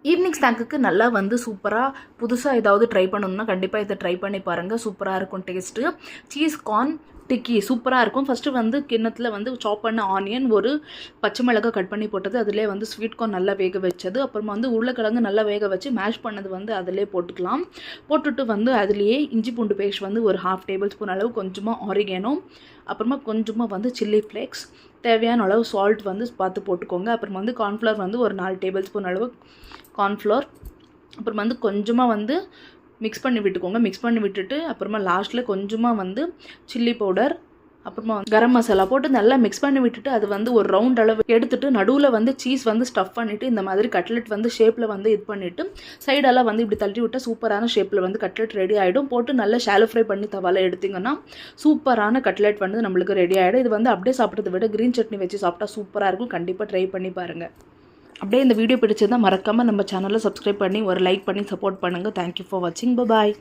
Evening ஸ்நாக்குக்கு நல்லா வந்து சூப்பராக புதுசாக ஏதாவது ட்ரை பண்ணணும்னா கண்டிப்பாக இதை ட்ரை பண்ணி பாருங்கள். சூப்பராக இருக்கும் டேஸ்ட்டு. சீஸ் கார்ன் டிக்கி சூப்பராக இருக்கும். ஃபஸ்ட்டு வந்து கிண்ணத்தில் வந்து சாப் பண்ண ஆனியன், ஒரு பச்சை மிளகாய் கட் பண்ணி போட்டது, அதிலே வந்து ஸ்வீட் கார்ன் நல்லா வேக வச்சது, அப்புறமா வந்து உருளைக்கிழங்கு நல்லா வேக வச்சு மேஷ் பண்ணது வந்து அதிலே போட்டுக்கலாம். போட்டுட்டு வந்து அதுலேயே இஞ்சி பூண்டு பேஸ்ட் வந்து ஒரு 1/2 டேபிள் ஸ்பூன் அளவு, கொஞ்சமாக ஆரிகேனோ, அப்புறமா கொஞ்சமாக வந்து சில்லி ஃப்ளேக்ஸ், தேவையான அளவு சால்ட் வந்து பார்த்து போட்டுக்கோங்க. அப்புறமா வந்து கார்ன்ஃப்ளவர் வந்து ஒரு 4 டேபிள் ஸ்பூன் அளவு கார்ன்ஃப்ளவர், அப்புறமா வந்து கொஞ்சமாக வந்து மிக்ஸ் பண்ணி விட்டுக்கோங்க. மிக்ஸ் பண்ணி விட்டுட்டு அப்புறமா லாஸ்ட்டில் கொஞ்சமாக வந்து சில்லி பவுடர், அப்புறமா கரம் மசாலா போட்டு நல்லா மிக்ஸ் பண்ணி விட்டுட்டு அது வந்து ஒரு ரவுண்ட் அளவு எடுத்துட்டு நடுவில் வந்து சீஸ் வந்து ஸ்டஃப் பண்ணிவிட்டு இந்த மாதிரி கட்லெட் வந்து ஷேப்பில் வந்து இது பண்ணிவிட்டு சைடெல்லாம் வந்து இப்படி தள்ளி விட்டால் சூப்பரான ஷேப்பில் வந்து கட்லெட் ரெடி ஆகிடும். போட்டு நல்லா ஷாலோ ஃப்ரை பண்ணி தவால எடுத்திங்கன்னா சூப்பரான கட்லெட் வந்து நம்மளுக்கு ரெடி ஆகிடும். இது வந்து அப்படியே சாப்பிட்றத விட க்ரீன் சட்னி வச்சு சாப்பிட்டா சூப்பராக இருக்கும். கண்டிப்பாக ட்ரை பண்ணி பாருங்கள். அப்படியே இந்த வீடியோ பிடிச்சிருந்தால் மறக்காமல் நம்ம சேனலை சப்ஸ்கிரைப் பண்ணி ஒரு லைக் பண்ணி சப்போர்ட் பண்ணுங்கள். தேங்க்யூ ஃபார் வாட்சிங். பாய்.